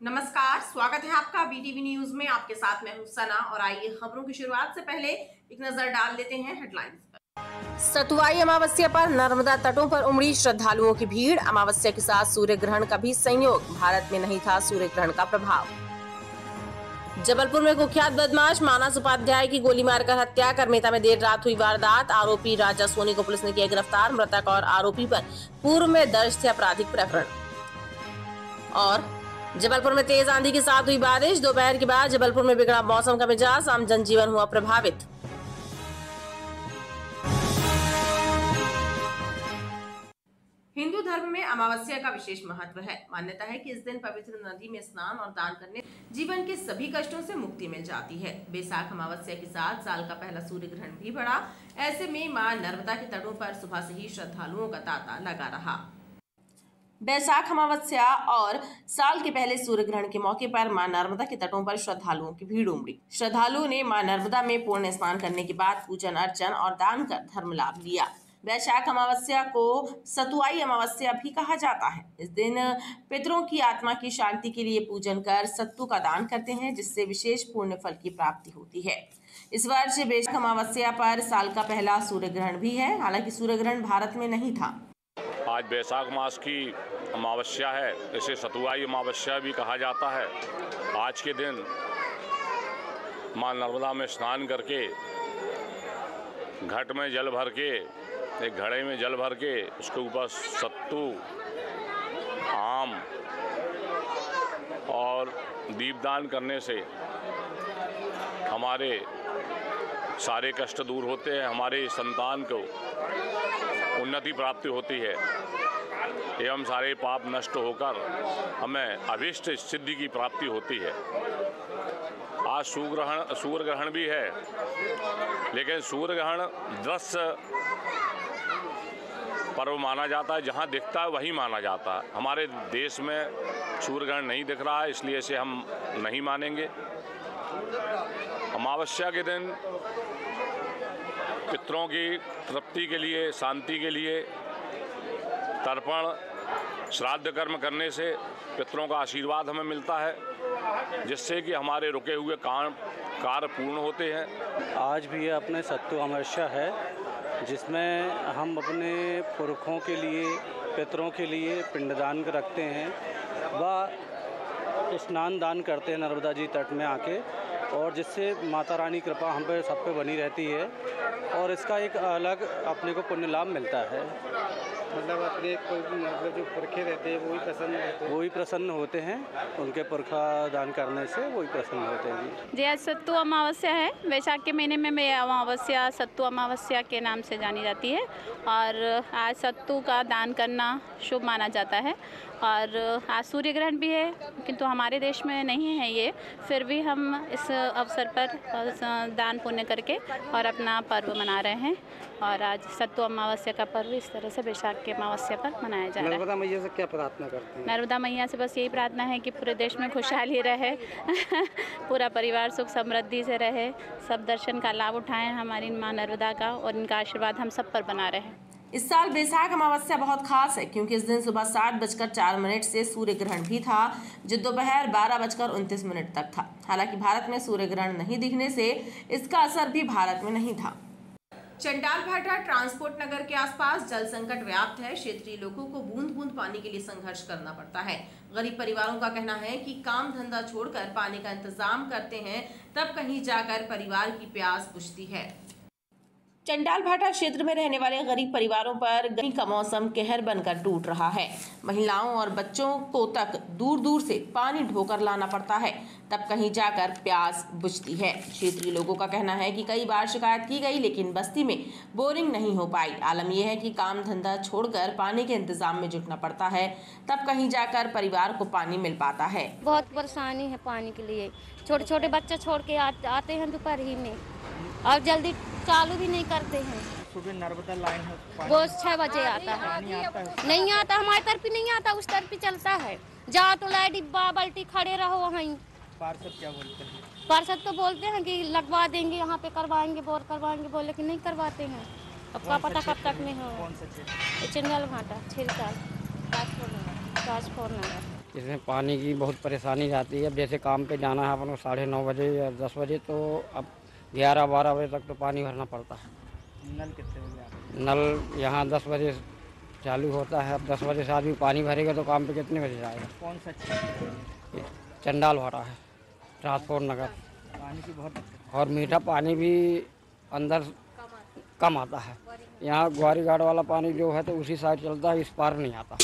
नमस्कार, स्वागत है आपका बीटीवी न्यूज में। आपके साथ मैं हूं सना और आइए खबरों की शुरुआत से पहले एक नजर डाल लेते हैं हेडलाइंस पर। सतुवाई अमावस्या पर नर्मदा तटों पर उमड़ी श्रद्धालुओं की भीड़। अमावस्या के साथ सूर्य ग्रहण का भी संयोग, भारत में नहीं था सूर्य ग्रहण का प्रभाव। जबलपुर में कुख्यात बदमाश मानस उपाध्याय की गोली मारकर हत्या। करमेता में देर रात हुई वारदात। आरोपी राजा सोनी को पुलिस ने किया गिरफ्तार। मृतक और आरोपी पर पूर्व में दर्ज थे आपराधिक प्रकरण। और जबलपुर में तेज आंधी के साथ हुई बारिश। दोपहर के बाद जबलपुर में बिगड़ा मौसम का मिजाज, आम जनजीवन हुआ प्रभावित। हिंदू धर्म में अमावस्या का विशेष महत्व है। मान्यता है कि इस दिन पवित्र नदी में स्नान और दान करने जीवन के सभी कष्टों से मुक्ति मिल जाती है। बैसाख अमावस्या के साथ साल का पहला सूर्य ग्रहण भी पड़ा। ऐसे में मां नर्मदा के तटों पर सुबह से ही श्रद्धालुओं का तांता लगा रहा। बैसाख अमावस्या और साल के पहले सूर्य ग्रहण के मौके पर मां नर्मदा के तटों पर श्रद्धालुओं की भीड़ उमड़ी। श्रद्धालुओं ने मां नर्मदा में पूर्ण स्नान करने के बाद पूजन अर्चन और दान कर धर्म लाभ लिया। बैसाख अमावस्या को सतुवाई अमावस्या भी कहा जाता है। इस दिन पितरों की आत्मा की शांति के लिए पूजन कर सत्तू का दान करते हैं, जिससे विशेष पुण्य फल की प्राप्ति होती है। इस वर्ष बैसाख अमावस्या पर साल का पहला सूर्य ग्रहण भी है। हालांकि सूर्य ग्रहण भारत में नहीं था। आज बैसाख मास की अमावस्या है, इसे सतुवाई अमावस्या भी कहा जाता है। आज के दिन मां नर्मदा में स्नान करके घट में जल भर के, एक घड़े में जल भर के उसके ऊपर सत्तू, आम और दीपदान करने से हमारे सारे कष्ट दूर होते हैं, हमारे संतान को उन्नति प्राप्ति होती है एवं सारे पाप नष्ट होकर हमें अभीष्ट सिद्धि की प्राप्ति होती है। आज सूर्य ग्रहण भी है, लेकिन सूर्य ग्रहण दृश्य पर्व माना जाता है। जहाँ दिखता है वही माना जाता है। हमारे देश में सूर्य ग्रहण नहीं दिख रहा है, इसलिए इसे हम नहीं मानेंगे। अमावस्या के दिन पितरों की तृप्ति के लिए, शांति के लिए तर्पण श्राद्ध कर्म करने से पितरों का आशीर्वाद हमें मिलता है, जिससे कि हमारे रुके हुए कार्य पूर्ण होते हैं। आज भी ये अपने सत्तू अमावस्या है, जिसमें हम अपने पुरखों के लिए, पितरों के लिए पिंडदान रखते हैं व स्नान दान करते हैं नर्मदा जी तट में आके, और जिससे माता रानी कृपा हम पे सब पे बनी रहती है और इसका एक अलग अपने को पुण्य लाभ मिलता है। मतलब अपने मतलब जो पुरखे रहते हैं वही प्रसन्न होते हैं, उनके पुरखा दान करने से वही प्रसन्न होते हैं। जी, आज सत्तू अमावस्या है। बैसाख के महीने में अमावस्या सत्तू अमावस्या के नाम से जानी जाती है और आज सत्तू का दान करना शुभ माना जाता है। और आज सूर्य ग्रहण भी है, किंतु हमारे देश में नहीं है ये, फिर भी हम इस अवसर पर दान पुण्य करके और अपना पर्व मना रहे हैं। और आज सत्तू अमावस्या का पर्व इस तरह से बैसाख के अमावस्या पर मनाया जा रहा है। नर्मदा मैया से क्या प्रार्थना करते हैं? नर्मदा मैया से बस यही प्रार्थना है कि पूरे देश में खुशहाली रहे पूरा परिवार सुख समृद्धि से रहे, सब दर्शन का लाभ उठाएं हमारी माँ नर्मदा का, और इनका आशीर्वाद हम सब पर बना रहे। इस साल बैसाख अमावस्या बहुत खास है, क्योंकि इस दिन सुबह 7:04 से सूर्य ग्रहण भी था, जो दोपहर 12:29 तक था। हालांकि भारत में सूर्य ग्रहण नहीं दिखने से इसका असर भी भारत में नहीं था। चंडाल भाटा ट्रांसपोर्ट नगर के आसपास जल संकट व्याप्त है। क्षेत्रीय लोगों को बूंद बूंद पानी के लिए संघर्ष करना पड़ता है। गरीब परिवारों का कहना है कि काम धंधा छोड़कर पानी का इंतजाम करते हैं, तब कहीं जाकर परिवार की प्यास बुझती है। चंडाल भाटा क्षेत्र में रहने वाले गरीब परिवारों पर गर्मी का मौसम कहर बनकर टूट रहा है। महिलाओं और बच्चों को तक दूर दूर से पानी ढोकर लाना पड़ता है, तब कहीं जाकर प्यास बुझती है। क्षेत्रीय लोगों का कहना है कि कई बार शिकायत की गई, लेकिन बस्ती में बोरिंग नहीं हो पाई। आलम यह है कि काम धंधा छोड़कर पानी के इंतजाम में जुटना पड़ता है, तब कहीं जाकर परिवार को पानी मिल पाता है। बहुत परेशानी है पानी के लिए। छोटे छोटे बच्चे छोड़ के आते हैं दोपहर ही में, और जल्दी चालू भी नहीं करते हैं। सुबह नर्मदा लाइन है, वो 6 बजे आता है। नहीं आता, हमारी तरफ ही नहीं आता, उस तरफ ही चलता है। जाओ तो लाइट डिब्बा बाल्टी खड़े रहो वहीं। पार्षद क्या बोलते हैं? पार्षद तो बोलते हैं कि लगवा देंगे, यहाँ पे करवाएंगे, बोर करवाएंगे, बोले कि नहीं करवाते हैं। अब का पता कब तक में हो। कौन सा क्षेत्र? चंडाल भाटा, छिलका, ट्रांसपोर्ट नगर। इसमें पानी की बहुत परेशानी जाती है। अब जैसे काम पे जाना है अपन को 9:30 बजे या 10 बजे, तो अब 11-12 बजे तक तो पानी भरना पड़ता है। नल कितने बजे आता है? नल यहाँ 10 बजे चालू होता है। अब 10 बजे से आदमी पानी भरेगा तो काम पे कितने बजे जाएगा? कौन सा क्षेत्र? चंडाल भरा है, ट्रांसपोर्ट नगर। पानी की बहुत और मीठा पानी भी अंदर कम आता है। यहाँ ग्वारी घाट वाला पानी जो है तो उसी साइड चलता है, इस पार नहीं आता।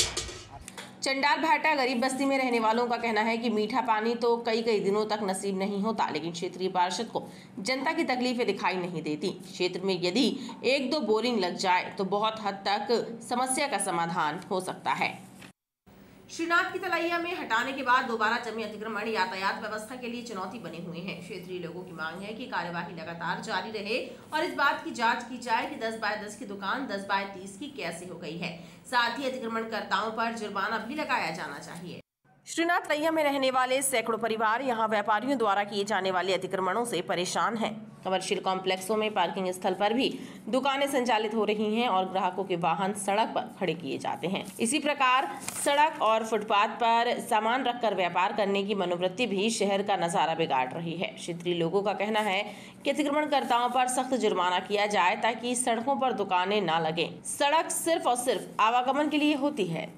चंडाल भाटा गरीब बस्ती में रहने वालों का कहना है कि मीठा पानी तो कई दिनों तक नसीब नहीं होता, लेकिन क्षेत्रीय पार्षद को जनता की तकलीफें दिखाई नहीं देती। क्षेत्र में यदि 1-2 बोरिंग लग जाए तो बहुत हद तक समस्या का समाधान हो सकता है। श्रीनाथ की तलैया में हटाने के बाद दोबारा जमी अतिक्रमण यातायात व्यवस्था के लिए चुनौती बने हुए हैं। क्षेत्रीय लोगों की मांग है कि कार्यवाही लगातार जारी रहे और इस बात की जांच की जाए कि 10 बाय 10 की दुकान 10 बाय 30 की कैसे हो गई है। साथ ही अतिक्रमणकर्ताओं पर जुर्माना भी लगाया जाना चाहिए। श्रीनाथ तलैया में रहने वाले सैकड़ों परिवार यहां व्यापारियों द्वारा किए जाने वाले अतिक्रमणों से परेशान हैं। कमर्शियल कॉम्प्लेक्सों में पार्किंग स्थल पर भी दुकानें संचालित हो रही हैं और ग्राहकों के वाहन सड़क पर खड़े किए जाते हैं। इसी प्रकार सड़क और फुटपाथ पर सामान रखकर व्यापार करने की मनोवृत्ति भी शहर का नजारा बिगाड़ रही है। क्षेत्रीय लोगों का कहना है कि अतिक्रमणकर्ताओं पर सख्त जुर्माना किया जाए ताकि सड़कों पर दुकानें न लगें। सड़क सिर्फ और सिर्फ आवागमन के लिए होती है।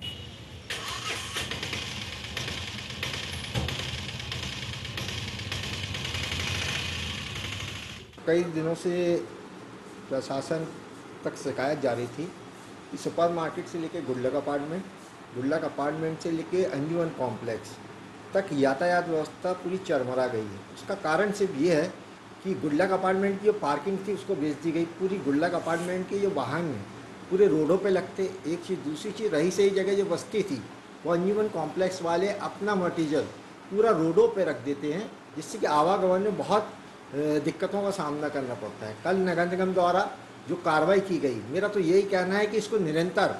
कई दिनों से प्रशासन तक शिकायत जारी थी कि सुपर मार्केट से लेकर गुडलक अपार्टमेंट से लेकर अंजुमन कॉम्प्लेक्स तक यातायात व्यवस्था पूरी चरमरा गई है। उसका कारण सिर्फ ये है कि गुडलक अपार्टमेंट की जो पार्किंग थी उसको बेच दी गई। पूरी गुडलक अपार्टमेंट के जो वाहन हैं पूरे रोडों पे लगते। एक चीज़, दूसरी चीज़, रही सही जगह जो बस्ती थी वो अंजुमन कॉम्प्लेक्स वाले अपना मटीरियल पूरा रोडों पे रख देते हैं, जिससे कि आवागमन में बहुत दिक्कतों का सामना करना पड़ता है। कल नगर निगम द्वारा जो कार्रवाई की गई, मेरा तो यही कहना है कि इसको निरंतर,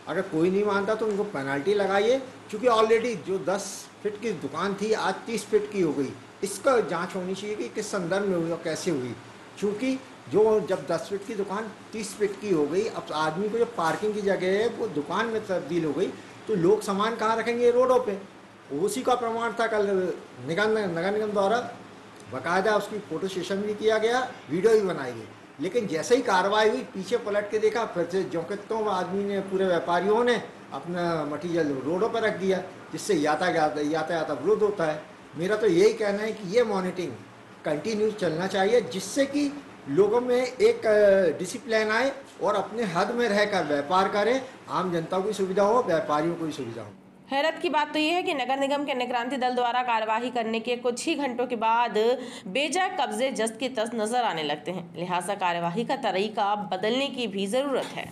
अगर कोई नहीं मानता तो उनको पेनल्टी लगाइए, क्योंकि ऑलरेडी जो 10 फीट की दुकान थी आज 30 फीट की हो गई। इसका जांच होनी चाहिए कि किस संदर्भ में हुई और कैसे हुई, क्योंकि जो जब 10 फीट की दुकान 30 फीट की हो गई, अब आदमी को जो पार्किंग की जगह है वो दुकान में तब्दील हो गई, तो लोग सामान कहाँ रखेंगे? रोडों पे। उसी का प्रमाण था कल नगर निगम द्वारा बाकायदा उसकी फोटो सेशन भी किया गया, वीडियो भी बनाई गई। लेकिन जैसे ही कार्रवाई हुई पीछे पलट के देखा, फिर से जोकितों आदमी ने, पूरे व्यापारियों ने अपना मटीरियल रोडों पर रख दिया, जिससे यातायात अवरुद्ध होता है। मेरा तो यही कहना है कि ये मॉनिटरिंग कंटिन्यू चलना चाहिए, जिससे कि लोगों में एक डिसिप्लिन आए और अपने हद में रहकर व्यापार करें। आम जनता को सुविधा हो, व्यापारियों को भी सुविधा हो। हैरत की बात तो ये है कि नगर निगम के निगरानी दल द्वारा कार्यवाही करने के कुछ ही घंटों के बाद बेजा कब्जे जस्त की तस्त नजर आने लगते हैं। लिहाजा कार्यवाही का तरीका बदलने की भी जरूरत है।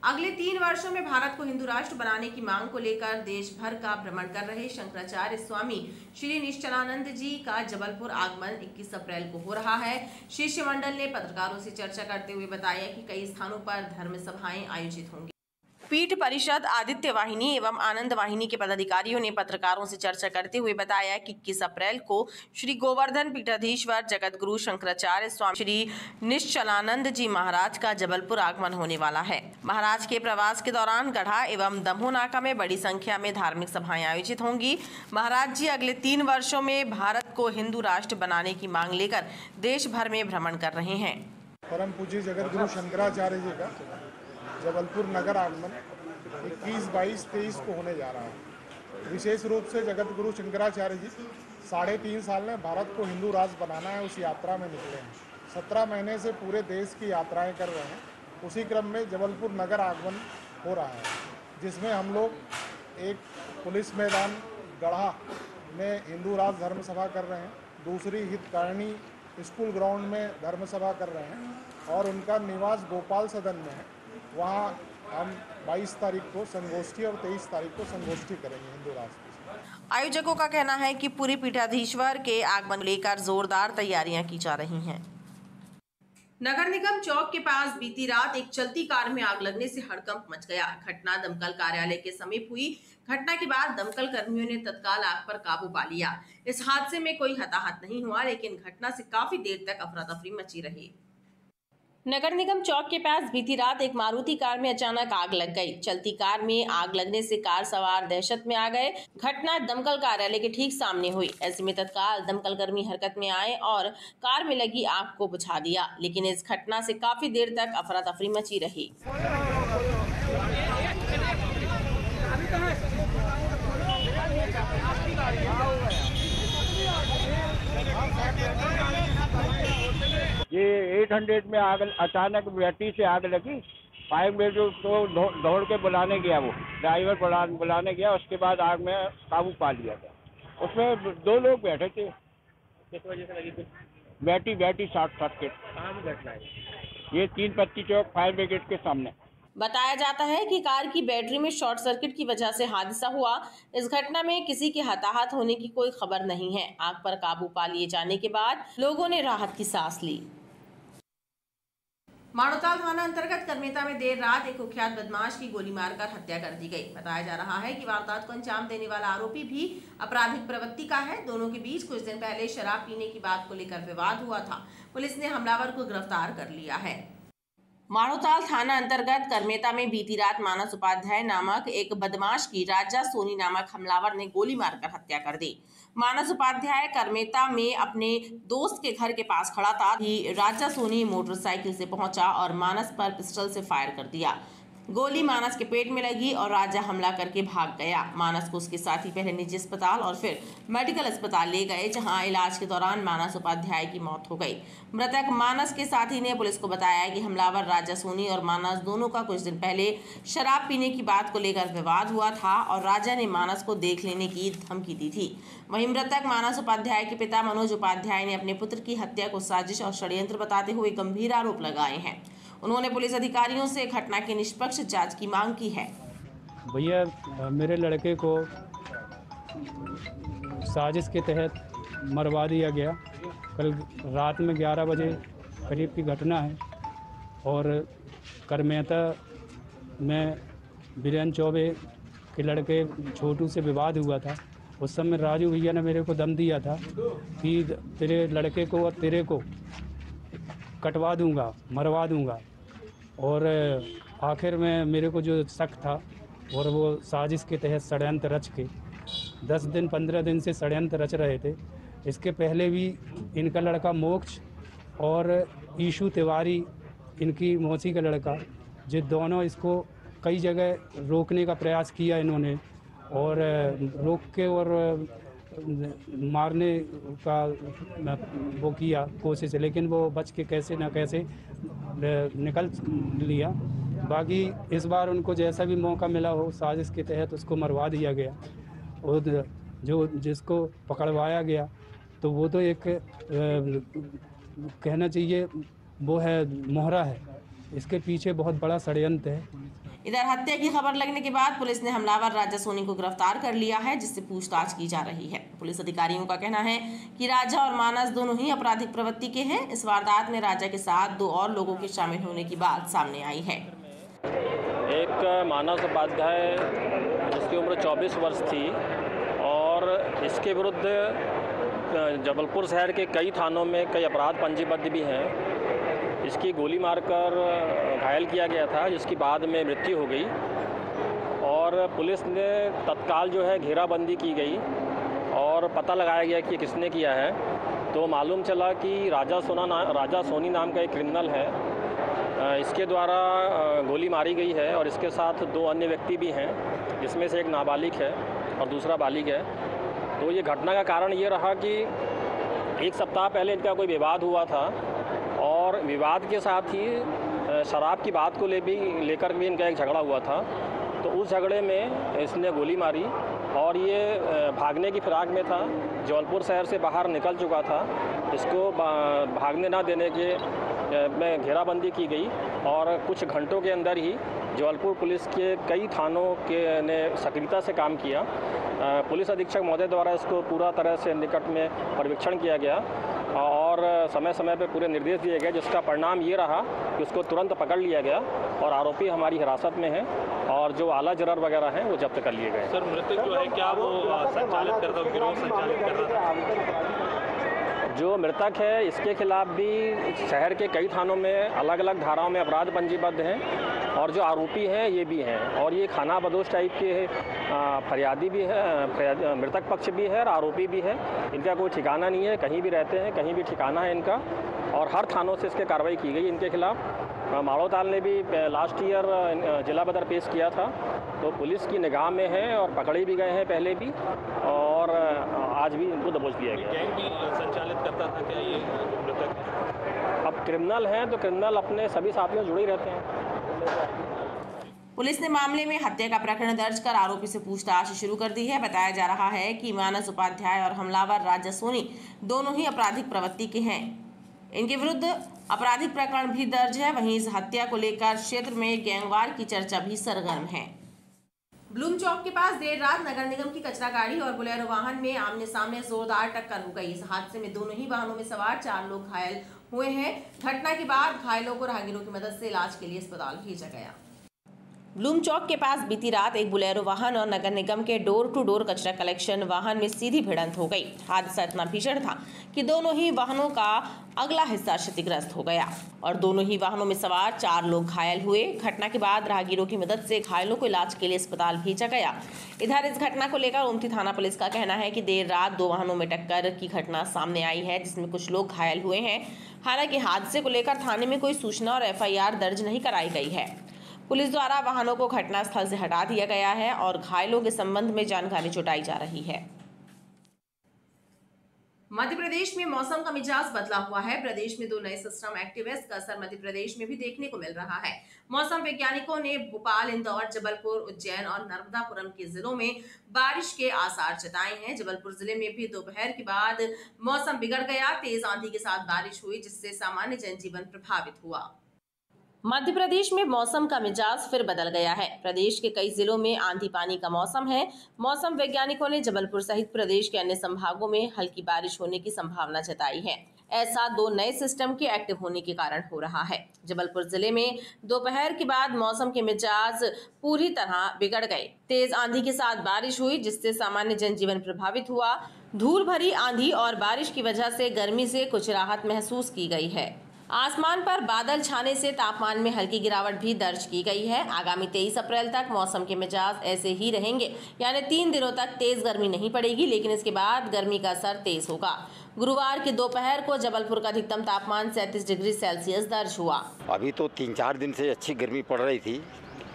अगले 3 वर्षों में भारत को हिंदू राष्ट्र बनाने की मांग को लेकर देश भर का भ्रमण कर रहे शंकराचार्य स्वामी श्री निश्चलानंद जी का जबलपुर आगमन 21 अप्रैल को हो रहा है। शिष्यमंडल ने पत्रकारों से चर्चा करते हुए बताया कि कई स्थानों पर धर्म सभाएं आयोजित होंगी। पीठ परिषद, आदित्य वाहिनी एवं आनंद वाहिनी के पदाधिकारियों ने पत्रकारों से चर्चा करते हुए बताया कि 21 अप्रैल को श्री गोवर्धन पीठाधीश्वर जगतगुरु शंकराचार्य स्वामी श्री निश्चलानंद जी महाराज का जबलपुर आगमन होने वाला है। महाराज के प्रवास के दौरान गढ़ा एवं दमोह नाका में बड़ी संख्या में धार्मिक सभाएं आयोजित होंगी। महाराज जी अगले 3 वर्षों में भारत को हिंदू राष्ट्र बनाने की मांग लेकर देश भर में भ्रमण कर रहे हैं। परम पूज्य जगतगुरु शंकराचार्य जी का जबलपुर नगर आगमन 21, 22, 23 को होने जा रहा है। विशेष रूप से जगत गुरु शंकराचार्य जी 3.5 साल में भारत को हिंदू राष्ट्र बनाना है, उस यात्रा में निकले हैं। 17 महीने से पूरे देश की यात्राएं कर रहे हैं। उसी क्रम में जबलपुर नगर आगमन हो रहा है, जिसमें हम लोग एक पुलिस मैदान गढ़ा में हिंदू राष्ट्र धर्म सभा कर रहे हैं, दूसरी हितकारिणी स्कूल ग्राउंड में धर्म सभा कर रहे हैं और उनका निवास गोपाल सदन में है। वहाँ हम 22 तारीख को संगोष्ठी और 23 तारीख को संगोष्ठी करेंगे हिंदू राष्ट्र। आयोजकों का कहना है कि पूरी पीठाधीश्वर के आगमन लेकर जोरदार तैयारियां की जा रही हैं। नगर निगम चौक के पास बीती रात एक चलती कार में आग लगने से हड़कंप मच गया। घटना दमकल कार्यालय के समीप हुई। घटना के बाद दमकल कर्मियों ने तत्काल आग पर काबू पा लिया। इस हादसे में कोई हताहत नहीं हुआ, लेकिन घटना से काफी देर तक अफरा तफरी मची रही। नगर निगम चौक के पास बीती रात एक मारुति कार में अचानक आग लग गई। चलती कार में आग लगने से कार सवार दहशत में आ गए। घटना दमकल कार्यालय के ठीक सामने हुई। ऐसे में तत्काल दमकल कर्मी हरकत में आए और कार में लगी आग को बुझा दिया, लेकिन इस घटना से काफी देर तक अफरा तफरी मची रही। ये 800 में आग अचानक बैटरी से आग लगी। फायर ब्रिगेड तो दौड़ के बुलाने गया, वो ड्राइवर बुलाने गया, उसके बाद आग में काबू पा लिया गया। उसमें 2 लोग बैठे थे। किस वजह से लगी थी? Battery short circuit. कहाँ की घटना है? ये 325 चौक फायर ब्रिगेड के सामने। बताया जाता है कि कार की बैटरी में शॉर्ट सर्किट की वजह से हादसा हुआ। इस घटना में किसी के हताहत होने की कोई खबर नहीं है। आग पर काबू पा लिए जाने के बाद लोगों ने राहत की सांस ली। माणोताल थाना अंतर्गत करमेता में देर रात एक कुख्यात बदमाश की गोली मारकर हत्या कर दी गई। बताया जा रहा है कि वारदात को अंजाम देने वाला आरोपी भी आपराधिक प्रवृत्ति का है। दोनों के बीच कुछ दिन पहले शराब पीने की बात को लेकर विवाद हुआ था। पुलिस ने हमलावर को गिरफ्तार कर लिया है। माणोताल थाना अंतर्गत करमेता में बीती रात मानस उपाध्याय नामक एक बदमाश की राजा सोनी नामक हमलावर ने गोली मारकर हत्या कर दी। मानस उपाध्याय करमेता में अपने दोस्त के घर के पास खड़ा था कि राजा सोनी मोटरसाइकिल से पहुंचा और मानस पर पिस्टल से फायर कर दिया। गोली मानस के पेट में लगी और राजा हमला करके भाग गया। मानस को उसके साथी पहले निजी अस्पताल और फिर मेडिकल अस्पताल ले गए, जहां इलाज के दौरान मानस उपाध्याय की मौत हो गई। मृतक मानस के साथी ने पुलिस को बताया कि हमलावर राजा सोनी और मानस दोनों का कुछ दिन पहले शराब पीने की बात को लेकर विवाद हुआ था और राजा ने मानस को देख लेने की धमकी दी थी। वहीं मृतक मानस उपाध्याय के पिता मनोज उपाध्याय ने अपने पुत्र की हत्या को साजिश और षड्यंत्र बताते हुए गंभीर आरोप लगाए हैं। उन्होंने पुलिस अधिकारियों से घटना की निष्पक्ष जांच की मांग की है। भैया, मेरे लड़के को साजिश के तहत मरवा दिया गया। कल रात में 11 बजे करीब की घटना है और करमेता में बीरेन चौबे के लड़के छोटू से विवाद हुआ था। उस समय राजू भैया ने मेरे को दम दिया था कि तेरे लड़के को और तेरे को कटवा दूंगा, मरवा दूंगा। और आखिर में मेरे को जो शक था और वो साजिश के तहत षड्यंत्र रच के 10 दिन 15 दिन से षड्यंत्र रच रहे थे। इसके पहले भी इनका लड़का मोक्ष और ईशू तिवारी, इनकी मौसी का लड़का, जो दोनों इसको कई जगह रोकने का प्रयास किया इन्होंने और रोक के और मारने का वो किया कोशिश, लेकिन वो बच के कैसे ना कैसे निकल लिया। बाकी इस बार उनको जैसा भी मौका मिला हो साजिश के तहत उसको मरवा दिया गया। और जो जिसको पकड़वाया गया तो वो तो एक कहना चाहिए वो है मोहरा है। इसके पीछे बहुत बड़ा षड्यंत्र है। इधर हत्या की खबर लगने के बाद पुलिस ने हमलावर राजा सोनी को गिरफ्तार कर लिया है, जिससे पूछताछ की जा रही है। पुलिस अधिकारियों का कहना है कि राजा और मानस दोनों ही आपराधिक प्रवृत्ति के हैं। इस वारदात में राजा के साथ 2 और लोगों के शामिल होने की बात सामने आई है। एक मानस उपाध्याय जिसकी उम्र 24 वर्ष थी और इसके विरुद्ध जबलपुर शहर के कई थानों में कई अपराध पंजीबद्ध भी हैं। इसकी गोली मारकर घायल किया गया था, जिसकी बाद में मृत्यु हो गई और पुलिस ने तत्काल जो है घेराबंदी की गई और पता लगाया गया कि किसने किया है। तो मालूम चला कि राजा सोनी नाम का एक क्रिमिनल है, इसके द्वारा गोली मारी गई है और इसके साथ 2 अन्य व्यक्ति भी हैं, जिसमें से एक नाबालिग है और दूसरा बालिग है। तो ये घटना का कारण ये रहा कि 1 सप्ताह पहले इनका कोई विवाद हुआ था और विवाद के साथ ही शराब की बात को लेकर भी इनका एक झगड़ा हुआ था। तो उस झगड़े में इसने गोली मारी और ये भागने की फिराक में था, जबलपुर शहर से बाहर निकल चुका था। इसको भागने ना देने के में घेराबंदी की गई और कुछ घंटों के अंदर ही जबलपुर पुलिस के कई थानों के ने सक्रियता से काम किया। पुलिस अधीक्षक महोदय द्वारा इसको पूरा तरह से निकट में पर्यवेक्षण किया गया और समय समय पर पूरे निर्देश दिए गए, जिसका परिणाम ये रहा कि उसको तुरंत पकड़ लिया गया और आरोपी हमारी हिरासत में है और जो आला जरर वगैरह हैं वो जब्त कर लिए गए। सर, मृतक जो है क्या वो संचालित करता गिरोह संचालित कर रहा था? जो मृतक है इसके खिलाफ भी शहर के कई थानों में अलग अलग धाराओं में अपराध पंजीबद्ध हैं और जो आरोपी हैं ये भी हैं और ये खाना बदोश टाइप के फरियादी भी है, मृतक पक्ष भी है और आरोपी भी है। इनका कोई ठिकाना नहीं है, कहीं भी रहते हैं, कहीं भी ठिकाना है इनका और हर थानों से इसके कार्रवाई की गई इनके खिलाफ। माड़ोताल ने भी लास्ट ईयर जिला बदर पेश किया था तो पुलिस की निगाह में है और पकड़े भी गए हैं पहले भी और आज भी इनको दबोच दिया गया। गैंग भी संचालित करता था क्या ये मृतक? अब क्रिमिनल हैं तो क्रिमिनल अपने सभी साथियों से जुड़े ही रहते हैं। पुलिस ने मामले में हत्या का प्रकरण दर्ज कर आरोपी से पूछताछ शुरू कर दी है। बताया जा रहा है कि मानस उपाध्याय और हमलावर राजा सोनी दोनों ही आपराधिक प्रवृत्ति के हैं। इनके विरुद्ध आपराधिक प्रकरण भी दर्ज है। वहीं इस हत्या को लेकर क्षेत्र में गैंगवार की चर्चा भी सरगर्म है। ब्लूम चौक के पास देर रात नगर निगम की कचरा गाड़ी और बोलेरो वाहन में आमने सामने जोरदार टक्कर हो गई। इस हादसे में दोनों ही वाहनों में सवार 4 लोग घायल हुए हैं। घटना के बाद घायलों को राहगीरों की मदद से इलाज के लिए अस्पताल भेजा गया। ब्लूम चौक के पास बीती रात एक बोलेरो वाहन और नगर निगम के डोर टू डोर कचरा कलेक्शन वाहन में सीधी भिड़ंत हो गई। हादसा इतना भीषण था कि दोनों ही वाहनों का अगला हिस्सा क्षतिग्रस्त हो गया और दोनों ही वाहनों में सवार 4 लोग घायल हुए। घटना के बाद राहगीरों की मदद से घायलों को इलाज के लिए अस्पताल भेजा गया। इधर इस घटना को लेकर ओमती थाना पुलिस का कहना है कि देर रात 2 वाहनों में टक्कर की घटना सामने आई है जिसमें कुछ लोग घायल हुए हैं। हालांकि हादसे को लेकर थाने में कोई सूचना और FIR दर्ज नहीं कराई गई है। पुलिस द्वारा वाहनों को घटनास्थल से हटा दिया गया है और घायलों के संबंध में जानकारी जुटाई जा रही है। मध्य प्रदेश में मौसम का मिजाज बदला हुआ है। प्रदेश में 2 नए सिस्टम एक्टिव है। इसका असर मध्य प्रदेश में भी देखने को मिल रहा है। मौसम वैज्ञानिकों ने भोपाल, इंदौर, जबलपुर, उज्जैन और नर्मदापुरम के जिलों में बारिश के आसार जताए हैं। जबलपुर जिले में भी दोपहर के बाद मौसम बिगड़ गया। तेज आंधी के साथ बारिश हुई जिससे सामान्य जनजीवन प्रभावित हुआ। मध्य प्रदेश में मौसम का मिजाज फिर बदल गया है। प्रदेश के कई जिलों में आंधी पानी का मौसम है। मौसम वैज्ञानिकों ने जबलपुर सहित प्रदेश के अन्य संभागों में हल्की बारिश होने की संभावना जताई है। ऐसा 2 नए सिस्टम के एक्टिव होने के कारण हो रहा है। जबलपुर जिले में दोपहर के बाद मौसम के मिजाज पूरी तरह बिगड़ गए। तेज आंधी के साथ बारिश हुई जिससे सामान्य जनजीवन प्रभावित हुआ। धूल भरी आंधी और बारिश की वजह से गर्मी से कुछ राहत महसूस की गई है। आसमान पर बादल छाने से तापमान में हल्की गिरावट भी दर्ज की गई है। आगामी 23 अप्रैल तक मौसम के मिजाज ऐसे ही रहेंगे, यानी 3 दिनों तक तेज गर्मी नहीं पड़ेगी, लेकिन इसके बाद गर्मी का असर तेज होगा। गुरुवार की दोपहर को जबलपुर का अधिकतम तापमान 37 डिग्री सेल्सियस दर्ज हुआ। अभी तो 3-4 दिन से अच्छी गर्मी पड़ रही थी,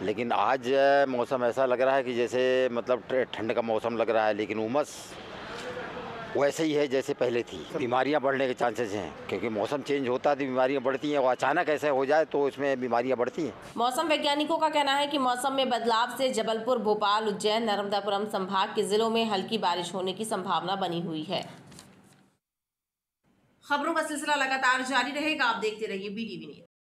लेकिन आज मौसम ऐसा लग रहा है कि जैसे मतलब ठंड का मौसम लग रहा है, लेकिन उमस वैसे ही है जैसे पहले थी। बीमारियां बढ़ने के चांसेस हैं क्योंकि मौसम चेंज होता है तो बीमारियां बढ़ती हैं और अचानक ऐसे हो जाए तो इसमें बीमारियां बढ़ती हैं। मौसम वैज्ञानिकों का कहना है कि मौसम में बदलाव से जबलपुर, भोपाल, उज्जैन, नर्मदापुरम संभाग के जिलों में हल्की बारिश होने की संभावना बनी हुई है। खबरों का सिलसिला लगातार जारी रहेगा। आप देखते रहिए BTV न्यूज़।